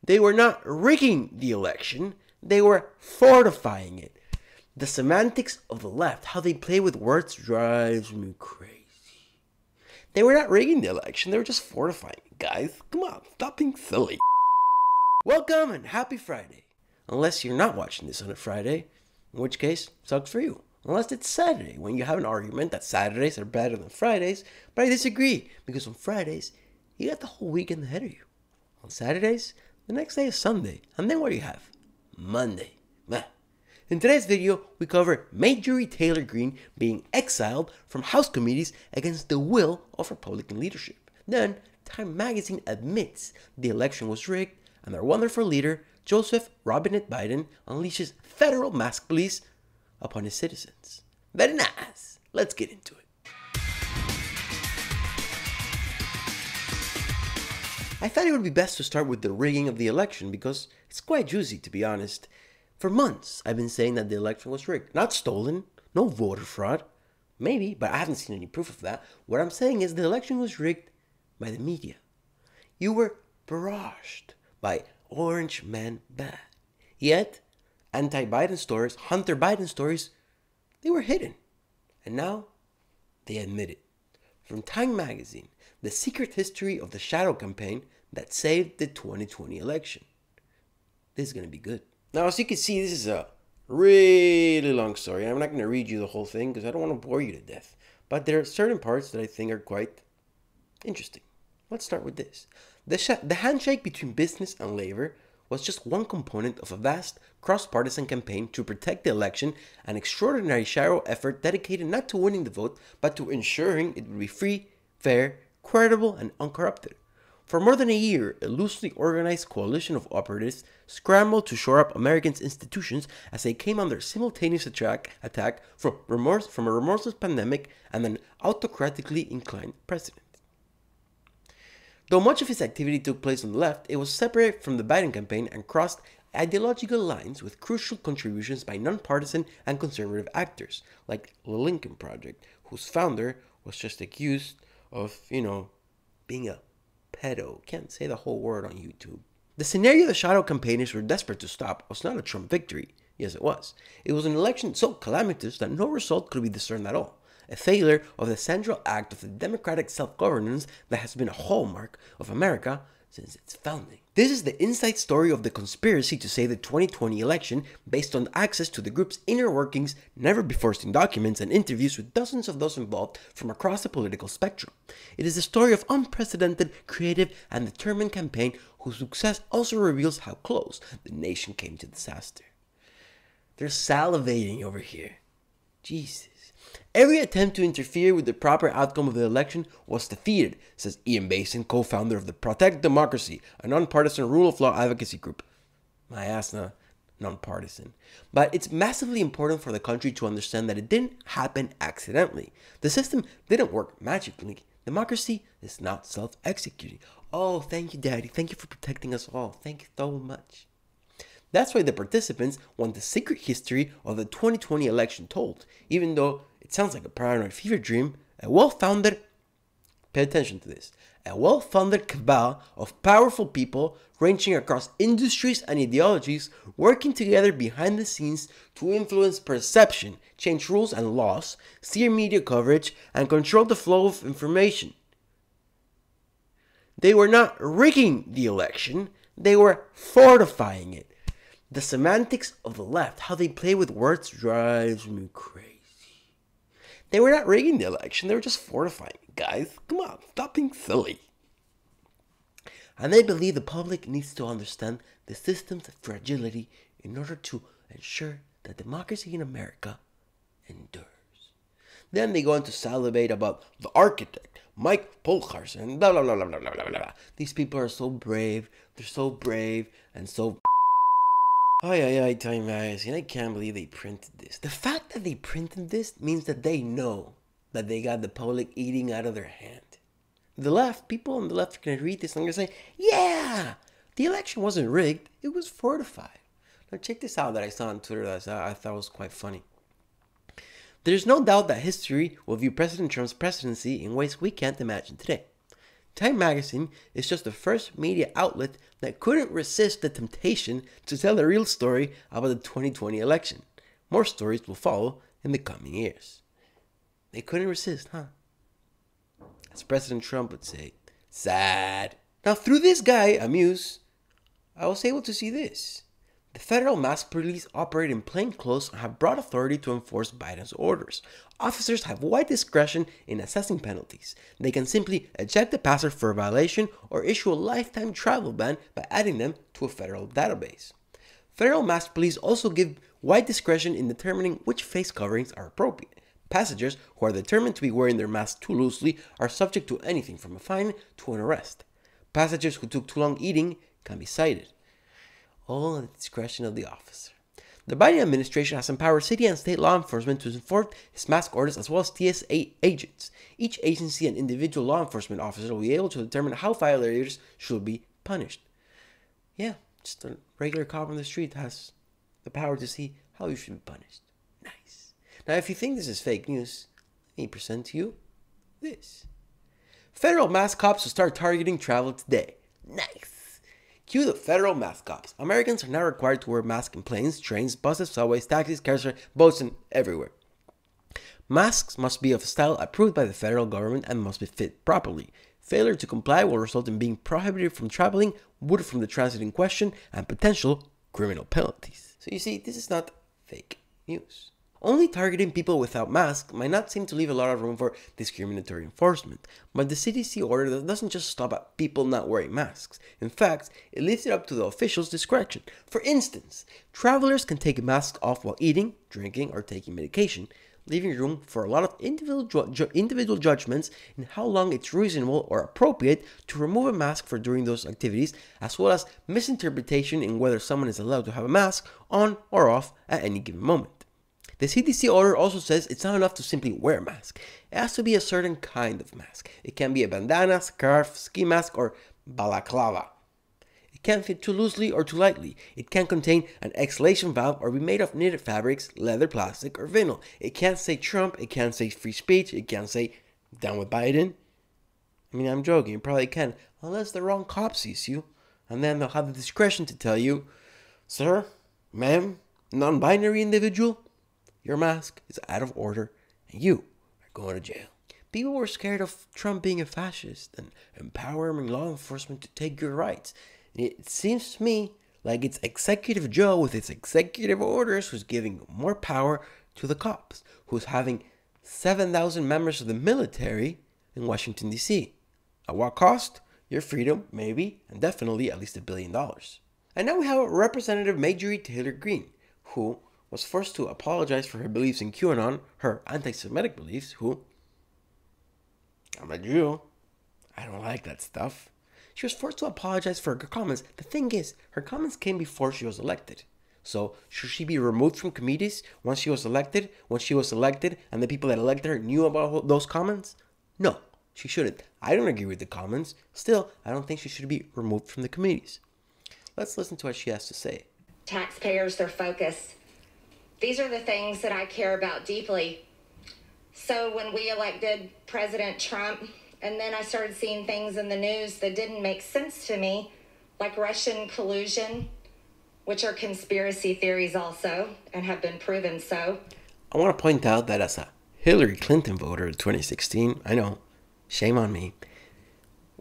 They were not rigging the election, they were fortifying it. The semantics of the left, how they play with words, drives me crazy. They were not rigging the election, they were just fortifying it, guys. Come on, stop being silly. Welcome and happy Friday. Unless you're not watching this on a Friday, in which case, sucks for you. Unless it's Saturday, when you have an argument that Saturdays are better than Fridays, but I disagree, because on Fridays, you got the whole weekend ahead of you. On Saturdays, the next day is Sunday, and then what do you have? Monday. In today's video, we cover Majorie Taylor Greene being exiled from House committees against the will of Republican leadership. Then, Time magazine admits the election was rigged, and their wonderful leader, Joseph Robinette Biden, unleashes federal mask police upon his citizens. Very nice. Let's get into it. I thought it would be best to start with the rigging of the election because it's quite juicy, to be honest. For months, I've been saying that the election was rigged. Not stolen, no voter fraud. Maybe, but I haven't seen any proof of that. What I'm saying is the election was rigged by the media. You were barraged by Orange Man Bad. Yet, anti-Biden stories, Hunter Biden stories, they were hidden. And now, they admit it. From Time magazine, the secret history of the shadow campaign that saved the 2020 election. This is going to be good. Now, as you can see, this is a really long story. I'm not going to read you the whole thing because I don't want to bore you to death. But there are certain parts that I think are quite interesting. Let's start with this. The handshake between business and labor was just one component of a vast cross-partisan campaign to protect the election, an extraordinary shadow effort dedicated not to winning the vote, but to ensuring it would be free, fair, credible, and uncorrupted. For more than a year, a loosely organized coalition of operatives scrambled to shore up Americans' institutions as they came under simultaneous attack from a remorseless pandemic and an autocratically inclined president. Though much of his activity took place on the left, it was separate from the Biden campaign and crossed ideological lines with crucial contributions by nonpartisan and conservative actors, like the Lincoln Project, whose founder was just accused of, being a pedo. Can't say the whole word on YouTube. The scenario the shadow campaigners were desperate to stop was not a Trump victory. Yes, it was. It was an election so calamitous that no result could be discerned at all. A failure of the central act of the democratic self-governance that has been a hallmark of America since its founding. This is the inside story of the conspiracy to save the 2020 election based on access to the group's inner workings, never before seen documents, and interviews with dozens of those involved from across the political spectrum. It is the story of unprecedented, creative, and determined campaign whose success also reveals how close the nation came to disaster. They're salivating over here. Jesus. Every attempt to interfere with the proper outcome of the election was defeated, says Ian Basin, co-founder of the Protect Democracy, a nonpartisan rule of law advocacy group. My ass, nonpartisan. But it's massively important for the country to understand that it didn't happen accidentally. The system didn't work magically. Democracy is not self-executing. Oh, thank you, Daddy. Thank you for protecting us all. Thank you so much. That's why the participants want the secret history of the 2020 election told, even though it sounds like a paranoid fever dream. Pay attention to this, a well-funded cabal of powerful people ranging across industries and ideologies working together behind the scenes to influence perception, change rules and laws, steer media coverage, and control the flow of information. They were not rigging the election, they were fortifying it. The semantics of the left, how they play with words, drives me crazy. They were not rigging the election, they were just fortifying it, guys. Come on, stop being silly. And they believe the public needs to understand the system's fragility in order to ensure that democracy in America endures. Then they go on to salivate about the architect, Mike Polcharsen, and blah, blah, blah, blah, blah, blah, blah. These people are so brave, they're so brave, and so... Time magazine, I can't believe they printed this. The fact that they printed this means that they know that they got the public eating out of their hand. The left, people on the left are going to read this and they're going to say, yeah, the election wasn't rigged, it was fortified. Now check this out that I saw on Twitter that I thought was quite funny. There's no doubt that history will view President Trump's presidency in ways we can't imagine today. Time magazine is just the first media outlet that couldn't resist the temptation to tell the real story about the 2020 election. More stories will follow in the coming years. They couldn't resist, huh? As President Trump would say, sad. Now, through this guy, Amuse, I was able to see this. The federal mask police operate in plain clothes and have broad authority to enforce Biden's orders. Officers have wide discretion in assessing penalties. They can simply eject a passer for a violation or issue a lifetime travel ban by adding them to a federal database. Federal mask police also give wide discretion in determining which face coverings are appropriate. Passengers who are determined to be wearing their mask too loosely are subject to anything from a fine to an arrest. Passengers who took too long eating can be cited. All at the discretion of the officer. The Biden administration has empowered city and state law enforcement to enforce its mask orders as well as TSA agents. Each agency and individual law enforcement officer will be able to determine how violators should be punished. Yeah, just a regular cop on the street has the power to see how you should be punished. Nice. Now, if you think this is fake news, let me present to you this. Federal mask cops will start targeting travel today. Nice. Cue the federal mask cops. Americans are now required to wear masks in planes, trains, buses, subways, taxis, cars, boats, and everywhere. Masks must be of a style approved by the federal government and must be fit properly. Failure to comply will result in being prohibited from traveling, booted from the transit in question, and potential criminal penalties. So you see, this is not fake news. Only targeting people without masks might not seem to leave a lot of room for discriminatory enforcement, but the CDC order doesn't just stop at people not wearing masks. In fact, it leaves it up to the officials' discretion. For instance, travelers can take masks off while eating, drinking, or taking medication, leaving room for a lot of individual judgments in how long it's reasonable or appropriate to remove a mask for during those activities, as well as misinterpretation in whether someone is allowed to have a mask on or off at any given moment. The CDC order also says it's not enough to simply wear a mask. It has to be a certain kind of mask. It can be a bandana, scarf, ski mask, or balaclava. It can't fit too loosely or too lightly. It can't contain an exhalation valve or be made of knitted fabrics, leather, plastic, or vinyl. It can't say Trump. It can't say free speech. It can't say down with Biden. I mean, I'm joking. It probably can, unless the wrong cop sees you. And then they'll have the discretion to tell you, sir, ma'am, non-binary individual, your mask is out of order, and you are going to jail. People were scared of Trump being a fascist and empowering law enforcement to take your rights. It seems to me like it's Executive Joe with its executive orders who's giving more power to the cops, who's having 7,000 members of the military in Washington, D.C. At what cost? Your freedom, maybe, and definitely at least $1 billion. And now we have Representative Majorie Taylor Greene, who was forced to apologize for her beliefs in QAnon, her anti-Semitic beliefs, I'm a Jew, I don't like that stuff. She was forced to apologize for her comments. The thing is, her comments came before she was elected. So, should she be removed from committees once she was elected? Once she was elected and the people that elected her knew about those comments? No, she shouldn't. I don't agree with the comments. Still, I don't think she should be removed from the committees. Let's listen to what she has to say. Taxpayers, their focus. These are the things that I care about deeply. So when we elected President Trump, and then I started seeing things in the news that didn't make sense to me, like Russian collusion, which are conspiracy theories also, and have been proven so. I want to point out that as a Hillary Clinton voter in 2016, I know, shame on me,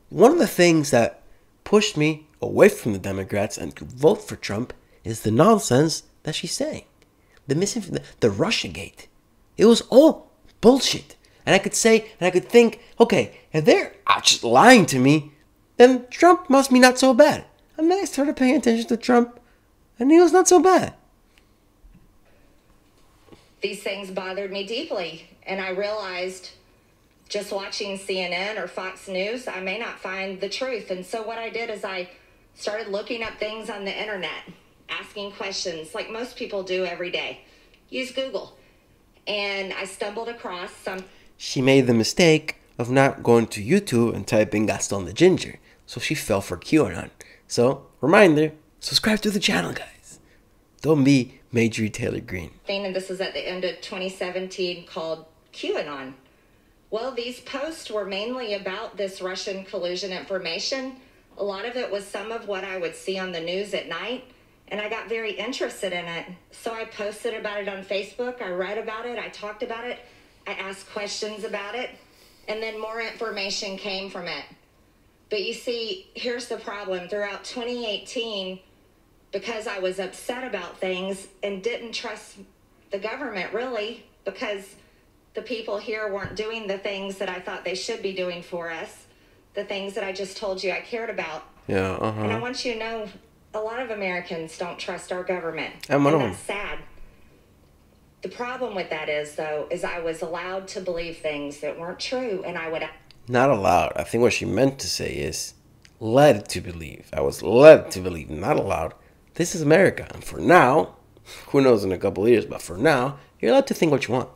one of the things that pushed me away from the Democrats and to vote for Trump is the nonsense that she's saying. The Russiagate. It was all bullshit. And I could say, and I could think, okay, if they're just lying to me, then Trump must be not so bad. And then I started paying attention to Trump, and he was not so bad. These things bothered me deeply, and I realized just watching CNN or Fox News, I may not find the truth. And so what I did is I started looking up things on the internet, asking questions like most people do every day. Use Google. And I stumbled across some. She made the mistake of not going to YouTube and typing Gaston the Ginger. So she fell for QAnon. So, reminder, subscribe to the channel, guys. Don't be Majorie Taylor Greene. And this is at the end of 2017 called QAnon. Well, these posts were mainly about this Russian collusion information. A lot of it was some of what I would see on the news at night, and I got very interested in it. So I posted about it on Facebook, I read about it, I talked about it, I asked questions about it, and then more information came from it. But you see, here's the problem. Throughout 2018, because I was upset about things and didn't trust the government really, because the people here weren't doing the things that I thought they should be doing for us, the things that I just told you I cared about. Yeah, And I want you to know, a lot of Americans don't trust our government. And that's sad. The problem with that is, though, is I was allowed to believe things that weren't true, and I would... Not allowed. I think what she meant to say is led to believe. I was led to believe, not allowed. This is America. And for now, who knows in a couple of years, but for now, you're allowed to think what you want.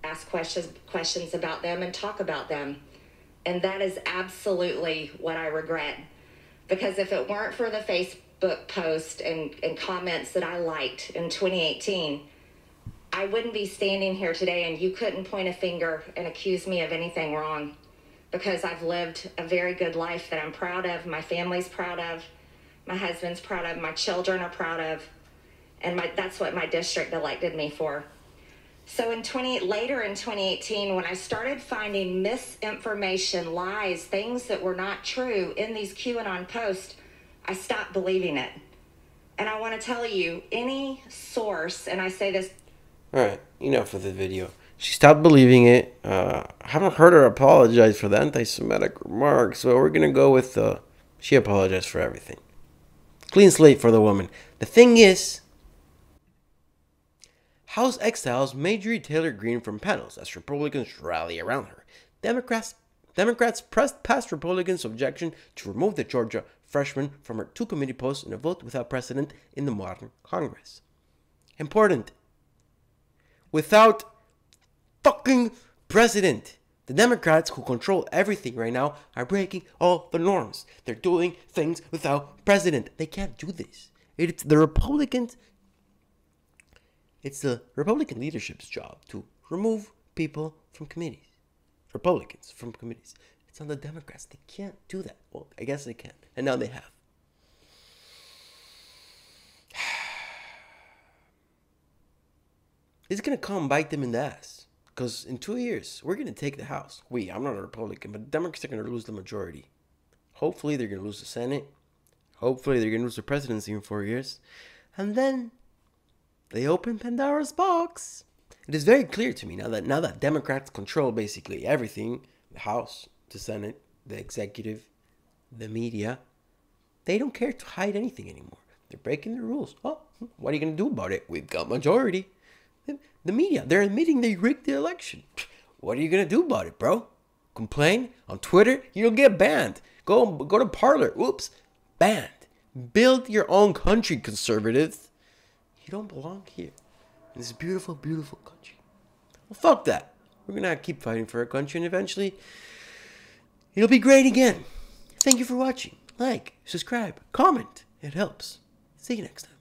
Ask questions about them and talk about them. And that is absolutely what I regret. Because if it weren't for the Facebook post and comments that I liked in 2018, I wouldn't be standing here today, and you couldn't point a finger and accuse me of anything wrong, because I've lived a very good life that I'm proud of, my family's proud of, my husband's proud of, my children are proud of, and that's what my district elected me for. So later in 2018, when I started finding misinformation, lies, things that were not true in these QAnon posts, I stopped believing it. And I want to tell you, any source, and I say this... Alright, enough of the video. She stopped believing it. I haven't heard her apologize for the anti-Semitic remarks, so we're going to go with she apologized for everything. Clean slate for the woman. The thing is, House exiles Majorie Taylor Greene from panels as Republicans rally around her. Democrats passed Republicans' objection to remove the Georgia freshman from her 2 committee posts in a vote without precedent in the modern Congress. Important. Without fucking precedent. The Democrats, who control everything right now, are breaking all the norms. They're doing things without precedent. They can't do this. It's the Republican leadership's job to remove people from committees. Republicans from committees. It's on the Democrats. They can't do that. Well, I guess they can. And now they have. It's going to come bite them in the ass. Because in 2 years, we're going to take the House. I'm not a Republican, but the Democrats are going to lose the majority. Hopefully, they're going to lose the Senate. Hopefully, they're going to lose the presidency in 4 years. And then they open Pandora's box. It is very clear to me now that Democrats control basically everything, the House, the Senate, the executive, the media, they don't care to hide anything anymore. They're breaking the rules. Oh, what are you going to do about it? We've got majority. The media, they're admitting they rigged the election. What are you going to do about it, bro? Complain on Twitter? You'll get banned. Go to Parler. Oops, banned. Build your own country, conservatives. You don't belong here. In this beautiful, beautiful country. Well, fuck that. We're going to keep fighting for our country, and eventually it'll be great again. Thank you for watching. Like, subscribe, comment. It helps. See you next time.